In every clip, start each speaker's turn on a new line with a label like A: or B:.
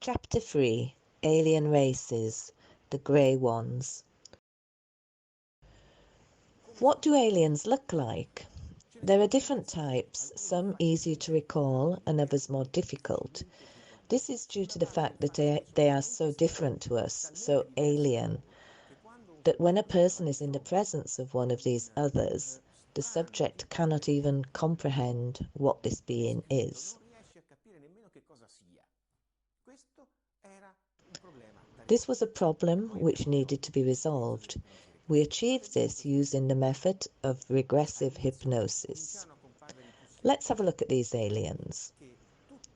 A: Chapter 3: Alien Races, the Grey Ones. What do aliens look like? There are different types, some easier to recall and others more difficult. This is due to the fact that they are so different to us, so alien, that when a person is in the presence of one of these others, the subject cannot even comprehend what this being is. This was a problem which needed to be resolved. We achieved this using the method of regressive hypnosis. Let's have a look at these aliens.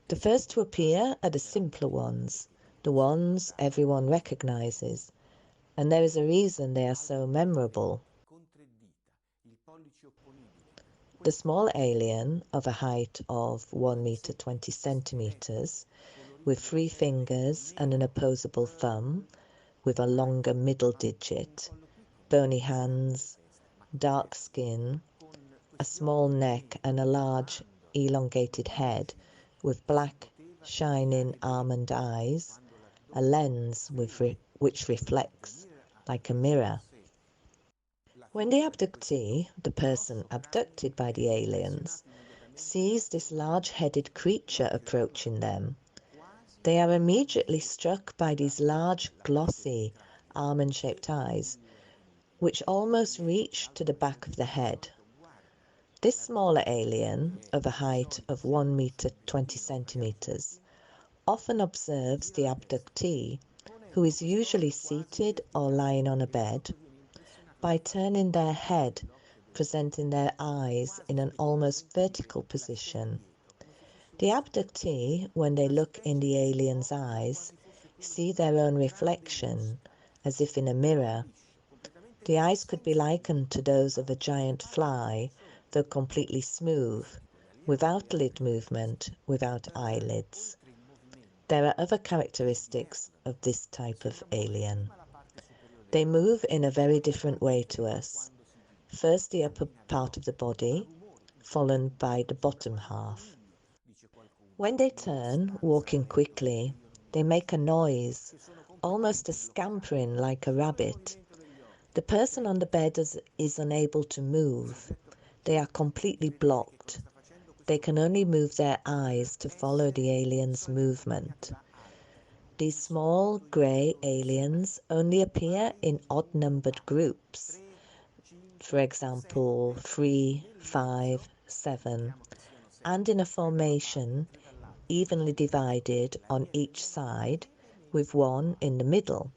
A: The first to appear are the simpler ones, the ones everyone recognizes, and there is a reason they are so memorable. The small alien, of a height of 1 meter 20 centimeters, with 3 fingers and an opposable thumb, with a longer middle digit, bony hands, dark skin, a small neck and a large elongated head with black shining almond eyes, a lens which reflects like a mirror. When the abductee, the person abducted by the aliens, sees this large-headed creature approaching them, they are immediately struck by these large, glossy, almond-shaped eyes, which almost reach to the back of the head. This smaller alien, of a height of 1 meter 20 centimeters, often observes the abductee, who is usually seated or lying on a bed, by turning their head, presenting their eyes in an almost vertical position. The abductee, when they look in the alien's eyes, see their own reflection, as if in a mirror. The eyes could be likened to those of a giant fly, though completely smooth, without lid movement, without eyelids. There are other characteristics of this type of alien. They move in a very different way to us. First the upper part of the body, followed by the bottom half. When they turn, walking quickly, they make a noise, almost a scampering like a rabbit. The person on the bed is unable to move. They are completely blocked. They can only move their eyes to follow the alien's movement. These small grey aliens only appear in odd-numbered groups. For example, 3, 5, 7, and in a formation evenly divided on each side, with 1 in the middle.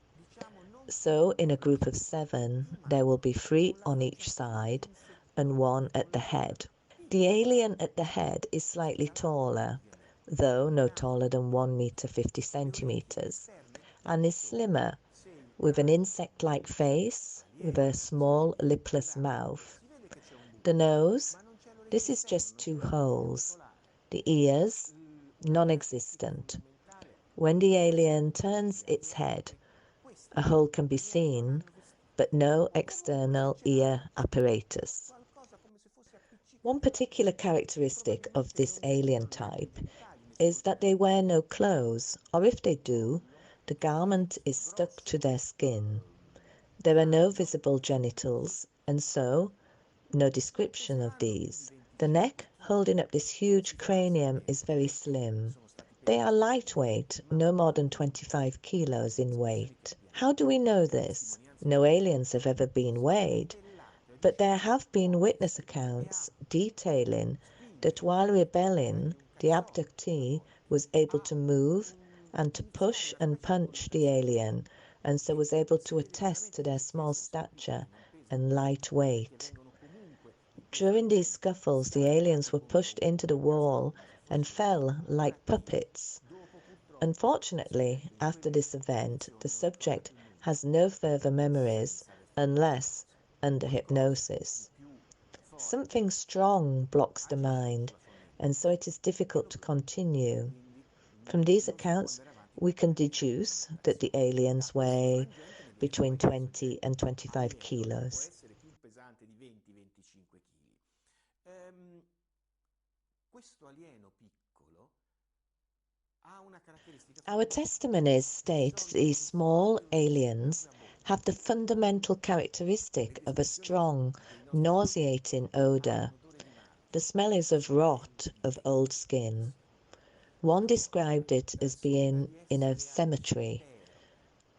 A: So in a group of 7, there will be 3 on each side and 1 at the head. The alien at the head is slightly taller, though no taller than 1 meter 50 centimeters, and is slimmer, with an insect-like face, with a small lipless mouth. The nose, this is just 2 holes. The ears, non-existent. When the alien turns its head, a hole can be seen, but no external ear apparatus. One particular characteristic of this alien type is that they wear no clothes, or if they do, the garment is stuck to their skin. There are no visible genitals, and so no description of these. The neck holding up this huge cranium is very slim. They are lightweight, no more than 25 kilos in weight. How do we know this? No aliens have ever been weighed, but there have been witness accounts detailing that while rebelling, the abductee was able to move and to push and punch the alien, and so was able to attest to their small stature and light weight. During these scuffles, the aliens were pushed into the wall and fell like puppets. Unfortunately, after this event, the subject has no further memories unless under hypnosis. Something strong blocks the mind, and so it is difficult to continue. From these accounts, we can deduce that the aliens weigh between 20 and 25 kilos.
B: Questo alieno piccolo ha una
A: Our testimonies state these small aliens have the fundamental characteristic of a strong, nauseating odour. The smell is of rot, of old skin. One described it as being in a cemetery.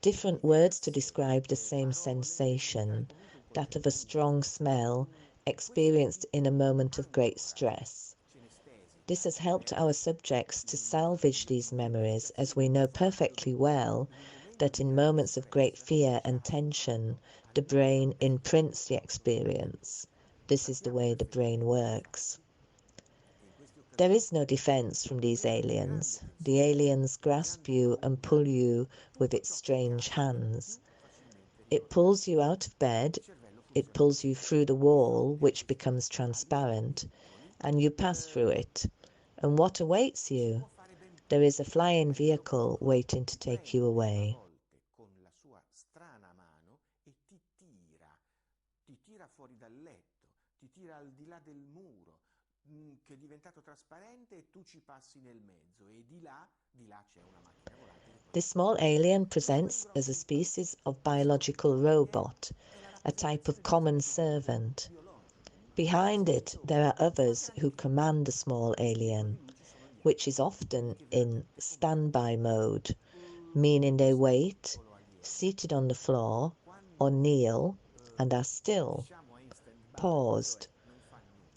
A: Different words to describe the same sensation, that of a strong smell experienced in a moment of great stress. This has helped our subjects to salvage these memories, as we know perfectly well that in moments of great fear and tension, the brain imprints the experience. This is the way the brain works. There is no defense from these aliens. The aliens grasp you and pull you with its strange hands. It pulls you out of bed, it pulls you through the wall, which becomes transparent, and you pass through it. And what awaits you? There is a flying vehicle waiting to take you away.
B: Che è diventato trasparente e tu ci passi nel mezzo e di là c'è una macchina volante.
A: This small alien presents as a species of biological robot, a type of common servant. Behind it, there are others who command the small alien, which is often in standby mode, meaning they wait, seated on the floor, or kneel, and are still, paused.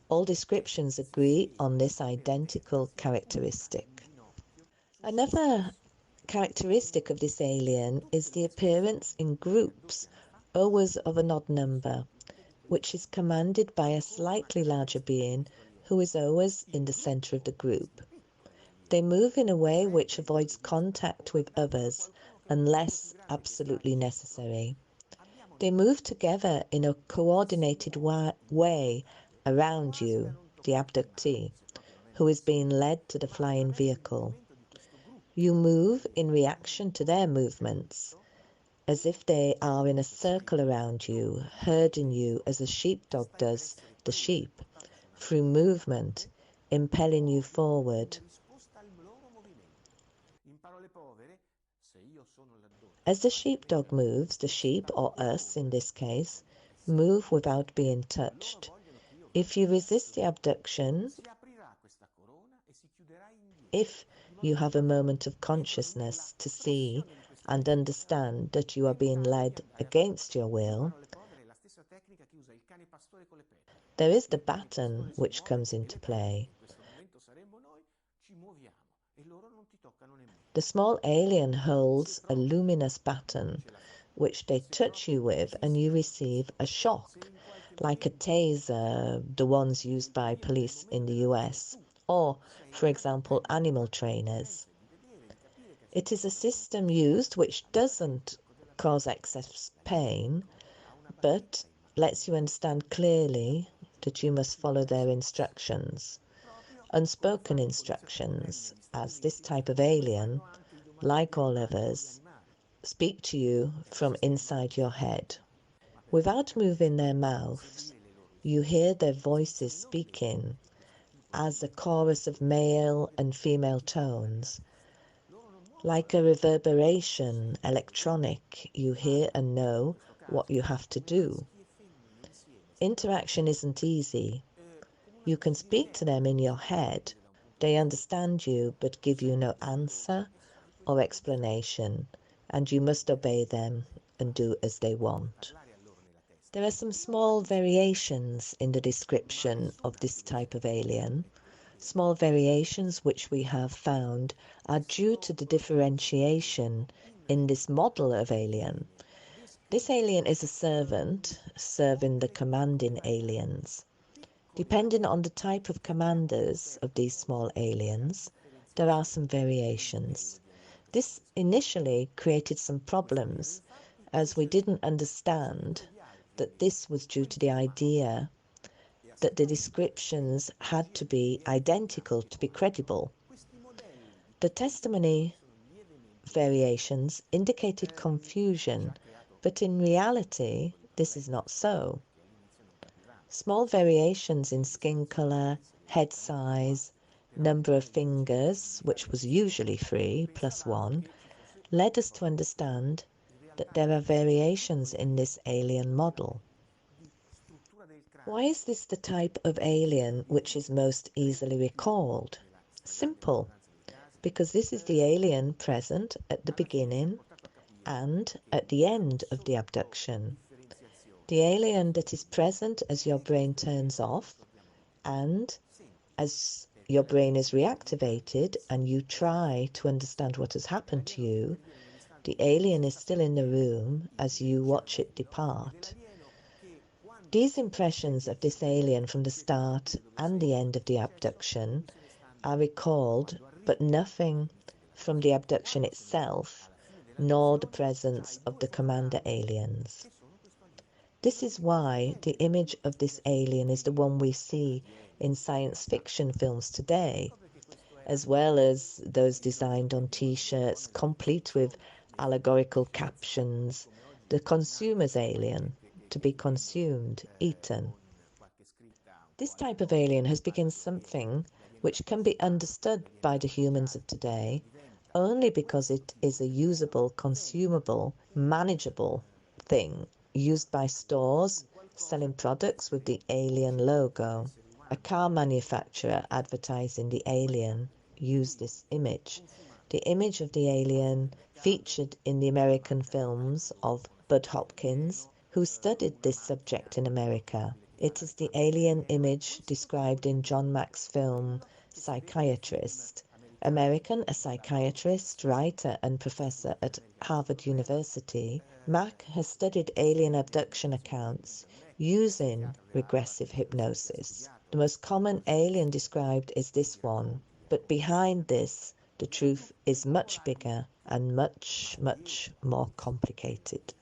A: All descriptions agree on this identical characteristic. Another characteristic of this alien is the appearance in groups, always of an odd number, which is commanded by a slightly larger being who is always in the center of the group. They move in a way which avoids contact with others unless absolutely necessary. They move together in a coordinated way around you, the abductee, who is being led to the flying vehicle. You move in reaction to their movements, as if they are in a circle around you, herding you as a sheepdog does the sheep, through movement, impelling you forward. As the sheepdog moves, the sheep, or us in this case, move without being touched. If you resist the abduction, if you have a moment of consciousness to see and understand that you are being led against your will, there is the baton which comes into play. The small alien holds a luminous baton which they touch you with, and you receive a shock, like a taser, the ones used by police in the US, or, for example, animal trainers. It is a system used which doesn't cause excess pain, but lets you understand clearly that you must follow their instructions. Unspoken instructions, as this type of alien, like all others, speak to you from inside your head. Without moving their mouths, you hear their voices speaking as a chorus of male and female tones. Like a reverberation, electronic, you hear and know what you have to do. Interaction isn't easy. You can speak to them in your head. They understand you but give you no answer or explanation, and you must obey them and do as they want. There are some small variations in the description of this type of alien. Small variations which we have found are due to the differentiation in this model of alien. This alien is a servant, serving the commanding aliens. Depending on the type of commanders of these small aliens, there are some variations. This initially created some problems, as we didn't understand that this was due to the idea that the descriptions had to be identical to be credible. The testimony variations indicated confusion, but in reality, this is not so. Small variations in skin color, head size, number of fingers, which was usually 3 plus 1, led us to understand that there are variations in this alien model. Why is this the type of alien which is most easily recalled? Simple, because this is the alien present at the beginning and at the end of the abduction. The alien that is present as your brain turns off and as your brain is reactivated and you try to understand what has happened to you, the alien is still in the room as you watch it depart. These impressions of this alien from the start and the end of the abduction are recalled, but nothing from the abduction itself, nor the presence of the commander aliens. This is why the image of this alien is the one we see in science fiction films today, as well as those designed on t-shirts complete with allegorical captions, the consumer's alien, to be consumed, eaten. This type of alien has become something which can be understood by the humans of today only because it is a usable, consumable, manageable thing used by stores selling products with the alien logo. A car manufacturer advertising the alien used this image. The image of the alien featured in the American films of Bud Hopkins, who studied this subject in America. It is the alien image described in John Mack's film Psychiatrist. American, a psychiatrist, writer and professor at Harvard University, Mack has studied alien abduction accounts using regressive hypnosis. The most common alien described is this one, but behind this, the truth is much bigger and much, much more complicated.